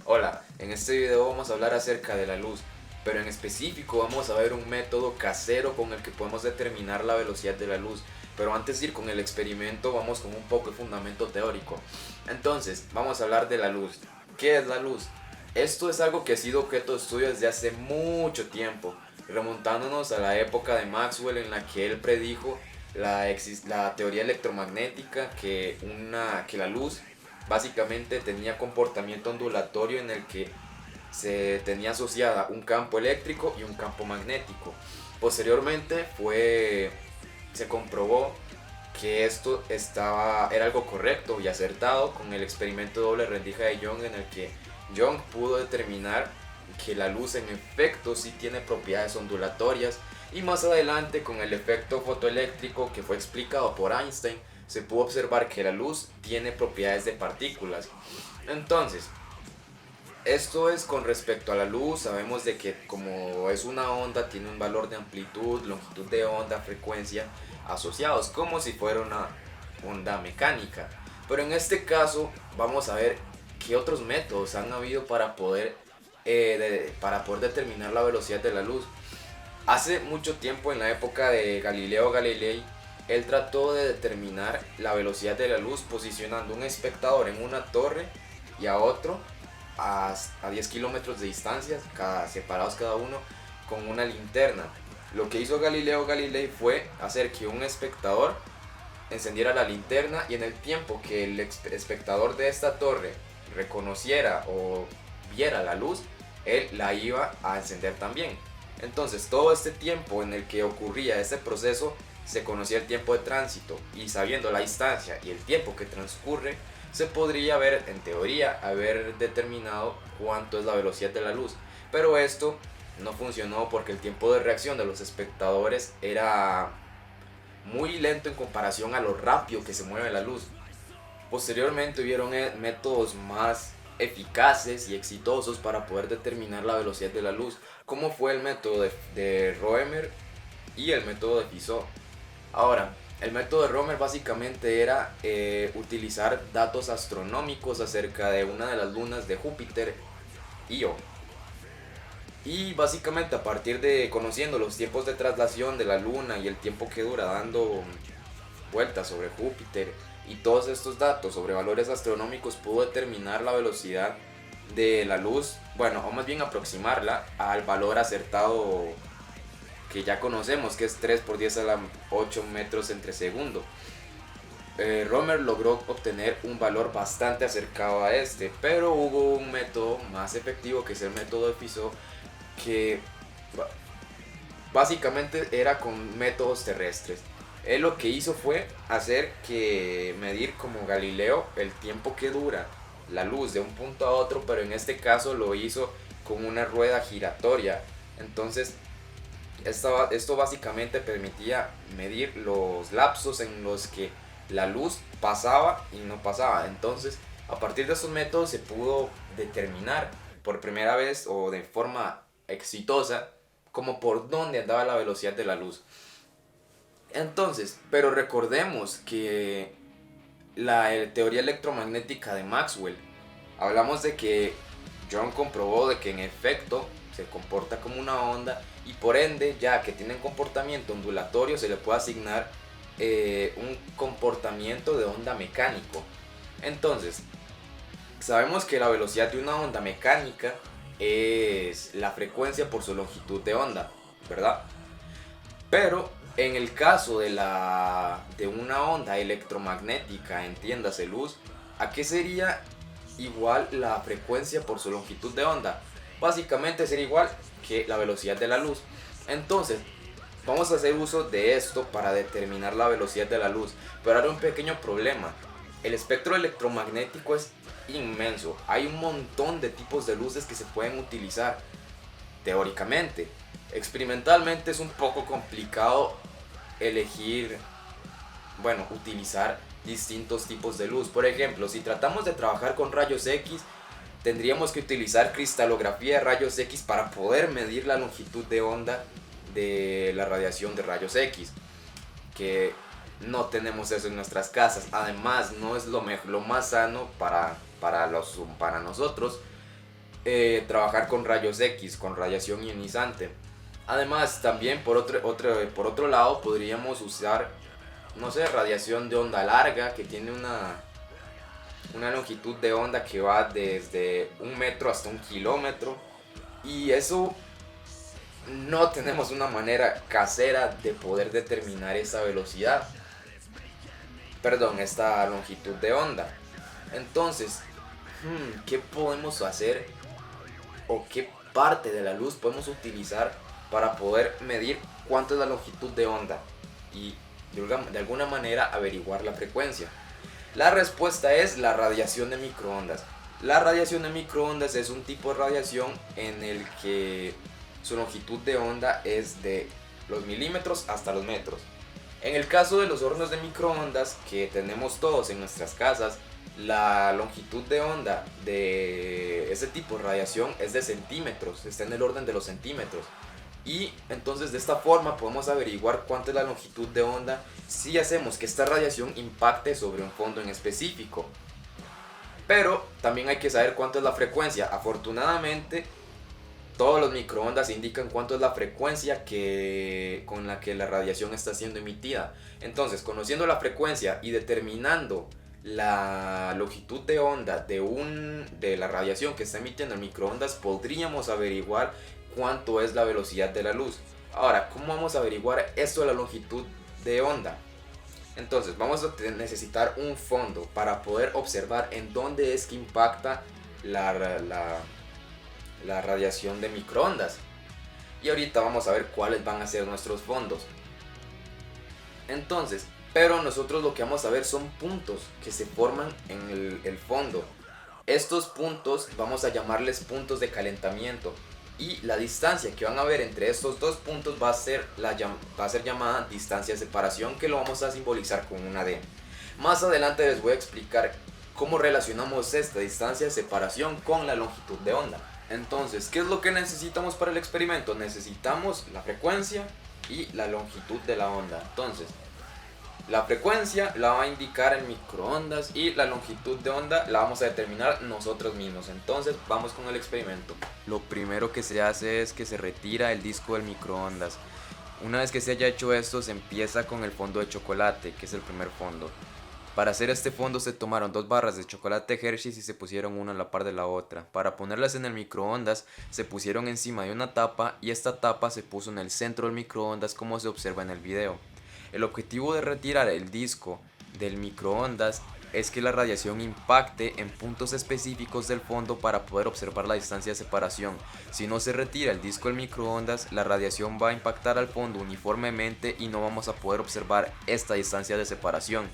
Hola, en este video vamos a hablar acerca de la luz, pero en específico vamos a ver un método casero con el que podemos determinar la velocidad de la luz. Pero antes de ir con el experimento vamos con un poco de fundamento teórico. Entonces, vamos a hablar de la luz. ¿Qué es la luz? Esto es algo que ha sido objeto de estudio desde hace mucho tiempo, remontándonos a la época de Maxwell en la que él predijo la teoría electromagnética que la luz básicamente tenía comportamiento ondulatorio en el que se tenía asociada un campo eléctrico y un campo magnético. Posteriormente se comprobó que era algo correcto y acertado con el experimento de doble rendija de Young, en el que Young pudo determinar que la luz en efecto sí tiene propiedades ondulatorias, y más adelante con el efecto fotoeléctrico que fue explicado por Einstein se pudo observar que la luz tiene propiedades de partículas. Entonces, esto es con respecto a la luz. Sabemos de que como es una onda tiene un valor de amplitud, longitud de onda, frecuencia asociados como si fuera una onda mecánica. Pero en este caso vamos a ver qué otros métodos han habido para poder determinar la velocidad de la luz. Hace mucho tiempo, en la época de Galileo Galilei, él trató de determinar la velocidad de la luz posicionando un espectador en una torre y a otro a 10 kilómetros de distancia, separados cada uno, con una linterna. Lo que hizo Galileo Galilei fue hacer que un espectador encendiera la linterna, y en el tiempo que el espectador de esta torre reconociera o viera la luz, él la iba a encender también. Entonces todo este tiempo en el que ocurría este proceso se conocía el tiempo de tránsito, y sabiendo la distancia y el tiempo que transcurre se podría en teoría haber determinado cuánto es la velocidad de la luz. Pero esto no funcionó porque el tiempo de reacción de los espectadores era muy lento en comparación a lo rápido que se mueve la luz. Posteriormente hubieron métodos más eficaces y exitosos para poder determinar la velocidad de la luz, como fue el método de Roemer y el método de Fizeau. Ahora, el método de Roemer básicamente era utilizar datos astronómicos acerca de una de las lunas de Júpiter, Io. Y básicamente a partir de conociendo los tiempos de traslación de la luna y el tiempo que dura dando vueltas sobre Júpiter y todos estos datos sobre valores astronómicos, pudo determinar la velocidad de la luz, bueno, o más bien aproximarla al valor acertado que ya conocemos, que es 3 por 10 a la 8 metros entre segundo. Roemer logró obtener un valor bastante acercado a este, pero hubo un método más efectivo, que es el método de Fizeau, que básicamente era con métodos terrestres. Él lo que hizo fue hacer que medir como Galileo el tiempo que dura la luz de un punto a otro, pero en este caso lo hizo con una rueda giratoria. Entonces esto básicamente permitía medir los lapsos en los que la luz pasaba y no pasaba. Entonces, a partir de esos métodos se pudo determinar por primera vez o de forma exitosa como por dónde andaba la velocidad de la luz. Entonces, pero recordemos que la teoría electromagnética de Maxwell, hablamos de que John comprobó de que en efecto se comporta como una onda, y por ende, ya que tiene un comportamiento ondulatorio, se le puede asignar un comportamiento de onda mecánico. Entonces, sabemos que la velocidad de una onda mecánica es la frecuencia por su longitud de onda, ¿verdad? Pero en el caso de una onda electromagnética, entiéndase luz, ¿a qué sería igual la frecuencia por su longitud de onda? Básicamente sería igual que la velocidad de la luz. Entonces, vamos a hacer uso de esto para determinar la velocidad de la luz. Pero ahora un pequeño problema. El espectro electromagnético es inmenso. Hay un montón de tipos de luces que se pueden utilizar teóricamente. Experimentalmente es un poco complicado utilizar distintos tipos de luz. Por ejemplo, si tratamos de trabajar con rayos X, tendríamos que utilizar cristalografía de rayos X para poder medir la longitud de onda de la radiación de rayos X, que no tenemos eso en nuestras casas. Además, no es lo más sano para nosotros trabajar con rayos X, con radiación ionizante. Además, también por otro lado podríamos usar, no sé, radiación de onda larga, que tiene una longitud de onda que va desde 1 metro hasta 1 kilómetro. Y eso no tenemos una manera casera de poder determinar esa velocidad. Perdón, esta longitud de onda. Entonces, ¿qué podemos hacer o qué parte de la luz podemos utilizar para poder medir cuánto es la longitud de onda y de alguna manera averiguar la frecuencia? La respuesta es la radiación de microondas. La radiación de microondas es un tipo de radiación en el que su longitud de onda es de los milímetros hasta los metros. En el caso de los hornos de microondas que tenemos todos en nuestras casas, la longitud de onda de ese tipo de radiación es de centímetros, está en el orden de los centímetros. Y entonces de esta forma podemos averiguar cuánto es la longitud de onda si hacemos que esta radiación impacte sobre un fondo en específico. Pero también hay que saber cuánto es la frecuencia. Afortunadamente, todos los microondas indican cuánto es la frecuencia con la que la radiación está siendo emitida. Entonces, conociendo la frecuencia y determinando la longitud de onda de la radiación que está emitiendo el microondas, podríamos averiguar cuánto es la velocidad de la luz. Ahora, ¿cómo vamos a averiguar esto de la longitud de onda? Entonces, vamos a necesitar un fondo para poder observar en dónde es que impacta la radiación de microondas. Y ahorita vamos a ver cuáles van a ser nuestros fondos. Entonces, pero nosotros lo que vamos a ver son puntos que se forman en el fondo. Estos puntos vamos a llamarles puntos de calentamiento. Y la distancia que van a ver entre estos dos puntos va a ser llamada distancia de separación, que lo vamos a simbolizar con una D. Más adelante les voy a explicar cómo relacionamos esta distancia de separación con la longitud de onda. Entonces, ¿qué es lo que necesitamos para el experimento? Necesitamos la frecuencia y la longitud de la onda. Entonces, la frecuencia la va a indicar el microondas y la longitud de onda la vamos a determinar nosotros mismos. Entonces, vamos con el experimento. Lo primero que se hace es que se retira el disco del microondas. Una vez que se haya hecho esto, se empieza con el fondo de chocolate, que es el primer fondo. Para hacer este fondo se tomaron 2 barras de chocolate Hershey's y se pusieron una a la par de la otra. Para ponerlas en el microondas se pusieron encima de una tapa y esta tapa se puso en el centro del microondas, como se observa en el video. El objetivo de retirar el disco del microondas es que la radiación impacte en puntos específicos del fondo para poder observar la distancia de separación. Si no se retira el disco del microondas, la radiación va a impactar al fondo uniformemente y no vamos a poder observar esta distancia de separación.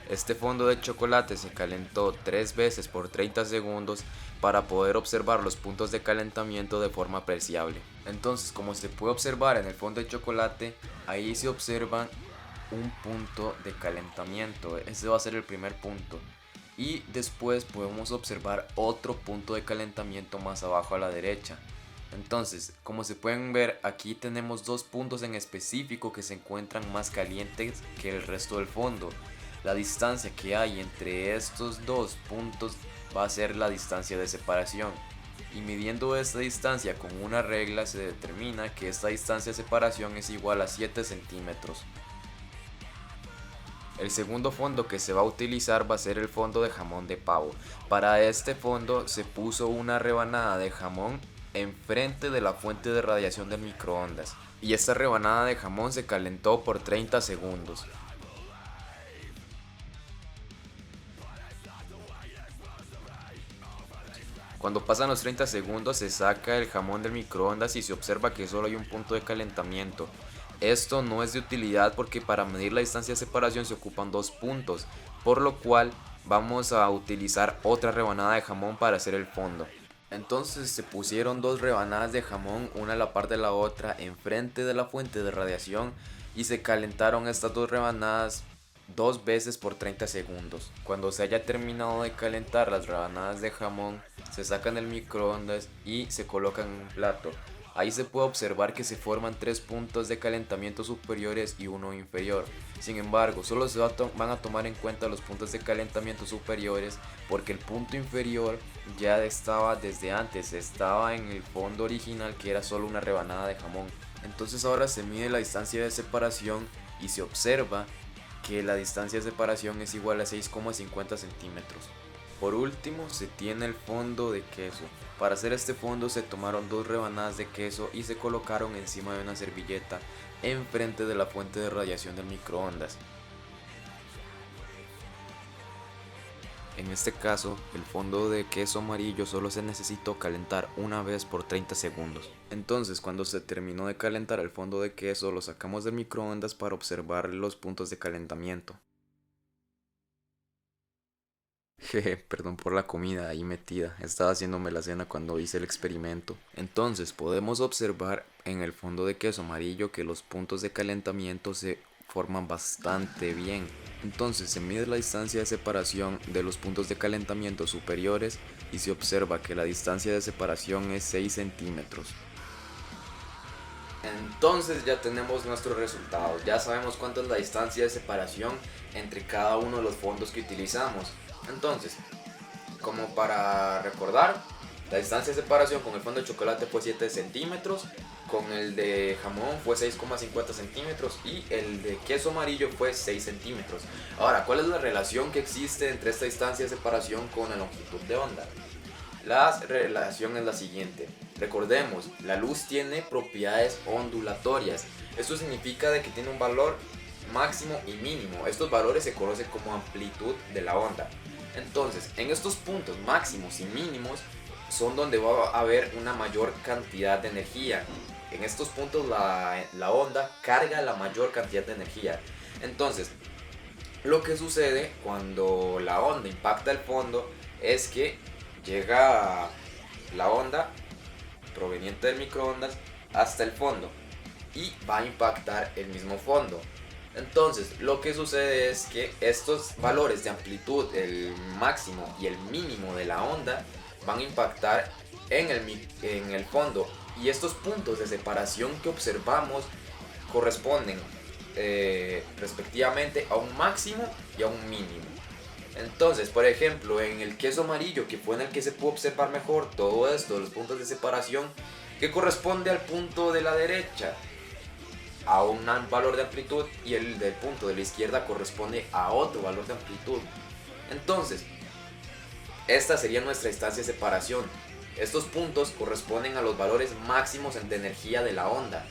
Este fondo de chocolate se calentó 3 veces por 30 segundos para poder observar los puntos de calentamiento de forma apreciable. Entonces, como se puede observar en el fondo de chocolate, ahí se observa un punto de calentamiento. Ese va a ser el primer punto. Y después podemos observar otro punto de calentamiento más abajo a la derecha. Entonces, como se pueden ver, aquí tenemos 2 puntos en específico que se encuentran más calientes que el resto del fondo. La distancia que hay entre estos 2 puntos va a ser la distancia de separación. Y midiendo esta distancia con una regla se determina que esta distancia de separación es igual a 7 centímetros. El segundo fondo que se va a utilizar va a ser el fondo de jamón de pavo. Para este fondo se puso una rebanada de jamón enfrente de la fuente de radiación del microondas. Y esta rebanada de jamón se calentó por 30 segundos. Cuando pasan los 30 segundos se saca el jamón del microondas y se observa que solo hay un punto de calentamiento. Esto no es de utilidad porque para medir la distancia de separación se ocupan 2 puntos, por lo cual vamos a utilizar otra rebanada de jamón para hacer el fondo. Entonces se pusieron 2 rebanadas de jamón una a la par de la otra enfrente de la fuente de radiación y se calentaron estas 2 rebanadas 2 veces por 30 segundos. Cuando se haya terminado de calentar las rebanadas de jamón, se sacan del microondas y se colocan en un plato. Ahí se puede observar que se forman 3 puntos de calentamiento superiores y uno inferior. Sin embargo, solo se van a tomar en cuenta los puntos de calentamiento superiores porque el punto inferior ya estaba desde antes, estaba en el fondo original, que era solo una rebanada de jamón. Entonces ahora se mide la distancia de separación y se observa que la distancia de separación es igual a 6,50 centímetros. Por último, se tiene el fondo de queso. Para hacer este fondo se tomaron 2 rebanadas de queso y se colocaron encima de una servilleta enfrente de la fuente de radiación del microondas. En este caso, el fondo de queso amarillo solo se necesitó calentar una vez por 30 segundos. Entonces, cuando se terminó de calentar el fondo de queso, lo sacamos del microondas para observar los puntos de calentamiento. Jeje, perdón por la comida ahí metida, estaba haciéndome la cena cuando hice el experimento. Entonces podemos observar en el fondo de queso amarillo que los puntos de calentamiento se forman bastante bien. Entonces se mide la distancia de separación de los puntos de calentamiento superiores y se observa que la distancia de separación es 6 centímetros. Entonces ya tenemos nuestros resultados, ya sabemos cuánto es la distancia de separación entre cada uno de los fondos que utilizamos. Entonces, como para recordar, la distancia de separación con el fondo de chocolate fue 7 centímetros, con el de jamón fue 6,50 centímetros y el de queso amarillo fue 6 centímetros. Ahora, ¿cuál es la relación que existe entre esta distancia de separación con la longitud de onda? La relación es la siguiente. Recordemos, la luz tiene propiedades ondulatorias. Esto significa de que tiene un valor máximo y mínimo. Estos valores se conocen como amplitud de la onda. Entonces, en estos puntos máximos y mínimos son donde va a haber una mayor cantidad de energía. En estos puntos la onda carga la mayor cantidad de energía. Entonces, lo que sucede cuando la onda impacta el fondo es que llega la onda proveniente del microondas hasta el fondo y va a impactar el mismo fondo. Entonces, lo que sucede es que estos valores de amplitud, el máximo y el mínimo de la onda, van a impactar en el fondo. Y estos puntos de separación que observamos corresponden respectivamente a un máximo y a un mínimo. Entonces, por ejemplo, en el queso amarillo, que fue en el que se pudo observar mejor todo esto, los puntos de separación, que corresponde al punto de la derecha a un valor de amplitud y el del punto de la izquierda corresponde a otro valor de amplitud. Entonces, esta sería nuestra distancia de separación. Estos puntos corresponden a los valores máximos de energía de la onda.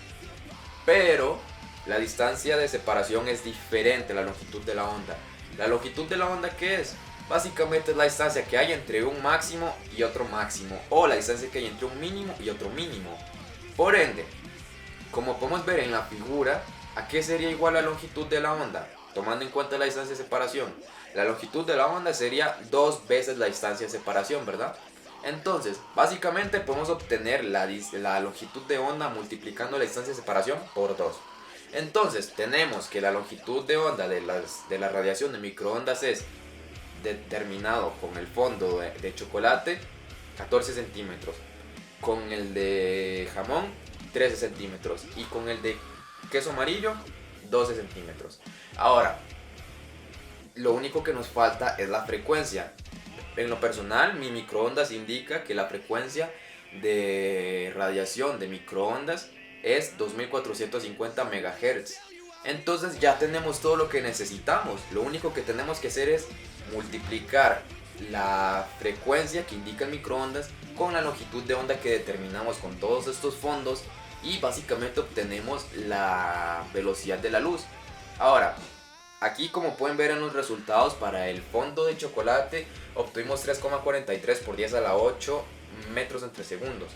Pero la distancia de separación es diferente a la longitud de la onda. La longitud de la onda, ¿qué es? Básicamente es la distancia que hay entre un máximo y otro máximo, o la distancia que hay entre un mínimo y otro mínimo. Por ende, como podemos ver en la figura, ¿a qué sería igual la longitud de la onda? Tomando en cuenta la distancia de separación. La longitud de la onda sería 2 veces la distancia de separación, ¿verdad? Entonces, básicamente podemos obtener la longitud de onda multiplicando la distancia de separación por 2. Entonces, tenemos que la longitud de onda de la radiación de microondas es determinado con el fondo de chocolate 14 centímetros, con el de jamón 13 centímetros y con el de queso amarillo 12 centímetros. Ahora, lo único que nos falta es la frecuencia. En lo personal, mi microondas indica que la frecuencia de radiación de microondas es 2450 MHz. Entonces ya tenemos todo lo que necesitamos. Lo único que tenemos que hacer es multiplicar la frecuencia que indica el microondas con la longitud de onda que determinamos con todos estos fondos y básicamente obtenemos la velocidad de la luz. Ahora, aquí como pueden ver en los resultados, para el fondo de chocolate obtuvimos 3,43 por 10 a la 8 metros entre segundos.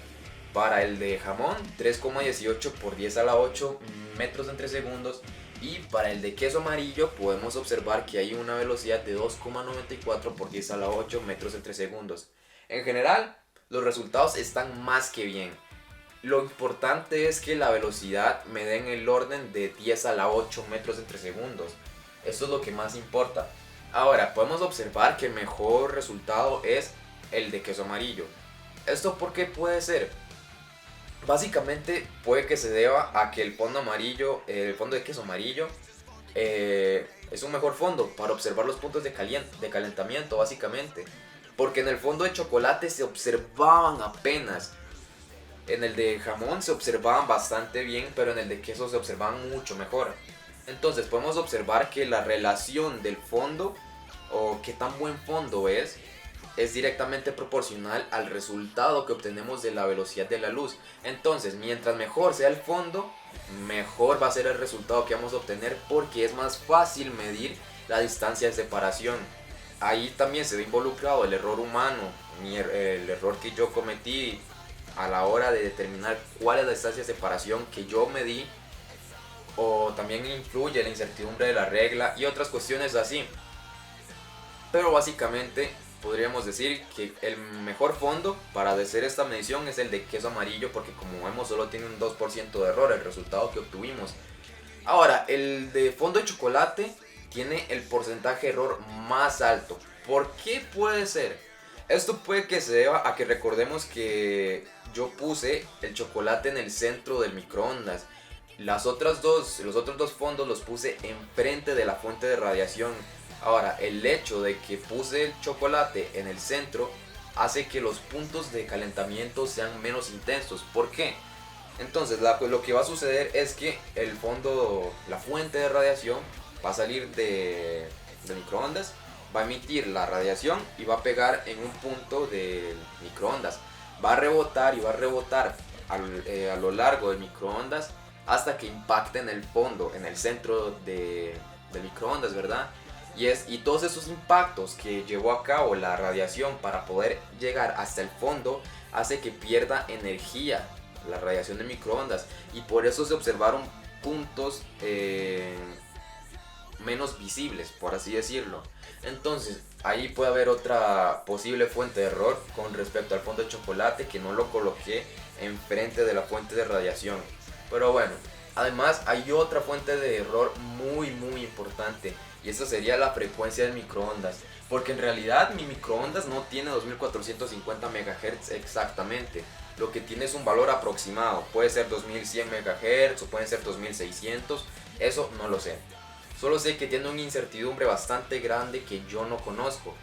Para el de jamón 3,18 por 10 a la 8 metros entre segundos. Y para el de queso amarillo podemos observar que hay una velocidad de 2,94 por 10 a la 8 metros entre segundos. En general, los resultados están más que bien. Lo importante es que la velocidad me dé en el orden de 10 a la 8 metros entre segundos. Esto es lo que más importa. Ahora, podemos observar que el mejor resultado es el de queso amarillo. ¿Esto por qué puede ser? Básicamente puede que se deba a que el fondo amarillo, el fondo de queso amarillo, es un mejor fondo para observar los puntos de calentamiento, básicamente. Porque en el fondo de chocolate se observaban apenas. En el de jamón se observaban bastante bien, pero en el de queso se observaban mucho mejor. Entonces podemos observar que la relación del fondo, o qué tan buen fondo es directamente proporcional al resultado que obtenemos de la velocidad de la luz. Entonces, mientras mejor sea el fondo, mejor va a ser el resultado que vamos a obtener, porque es más fácil medir la distancia de separación. Ahí también se ve involucrado el error humano, el error que yo cometí a la hora de determinar cuál es la distancia de separación que yo medí, o también influye la incertidumbre de la regla y otras cuestiones así. Pero básicamente podríamos decir que el mejor fondo para hacer esta medición es el de queso amarillo, porque como vemos solo tiene un 2% de error el resultado que obtuvimos. Ahora, el de fondo de chocolate tiene el porcentaje de error más alto. ¿Por qué puede ser? Esto puede que se deba a que recordemos que yo puse el chocolate en el centro del microondas. Los otros dos fondos los puse enfrente de la fuente de radiación. Ahora, el hecho de que puse el chocolate en el centro hace que los puntos de calentamiento sean menos intensos. ¿Por qué? Entonces, lo que va a suceder es que el fondo, la fuente de radiación, va a salir de microondas, va a emitir la radiación y va a pegar en un punto del microondas. Va a rebotar y va a rebotar a lo largo del microondas hasta que impacte en el fondo, en el centro del microondas, ¿verdad? Y todos esos impactos que llevó a cabo la radiación para poder llegar hasta el fondo hace que pierda energía la radiación de microondas, y por eso se observaron puntos menos visibles, por así decirlo. Entonces ahí puede haber otra posible fuente de error con respecto al fondo de chocolate, que no lo coloqué enfrente de la fuente de radiación. Pero bueno, además hay otra fuente de error muy importante, y esta sería la frecuencia del microondas, porque en realidad mi microondas no tiene 2450 MHz exactamente. Lo que tiene es un valor aproximado, puede ser 2100 MHz o pueden ser 2600, eso no lo sé. Solo sé que tiene una incertidumbre bastante grande que yo no conozco.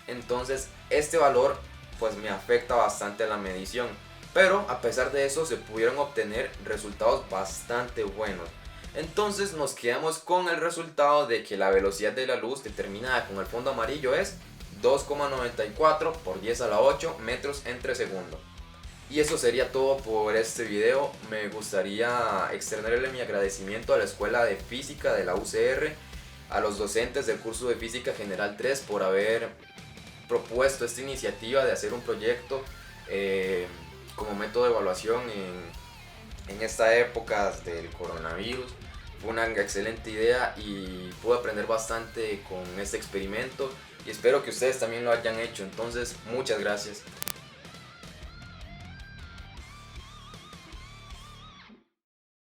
Entonces este valor pues me afecta bastante a la medición. Pero a pesar de eso se pudieron obtener resultados bastante buenos. Entonces nos quedamos con el resultado de que la velocidad de la luz determinada con el fondo amarillo es 2,94 por 10 a la 8 metros entre segundo. Y eso sería todo por este video. Me gustaría externarle mi agradecimiento a la Escuela de Física de la UCR, a los docentes del curso de Física General 3 por haber propuesto esta iniciativa de hacer un proyecto como método de evaluación en esta época del coronavirus. Fue una excelente idea y pude aprender bastante con este experimento, y espero que ustedes también lo hayan hecho. Entonces, muchas gracias.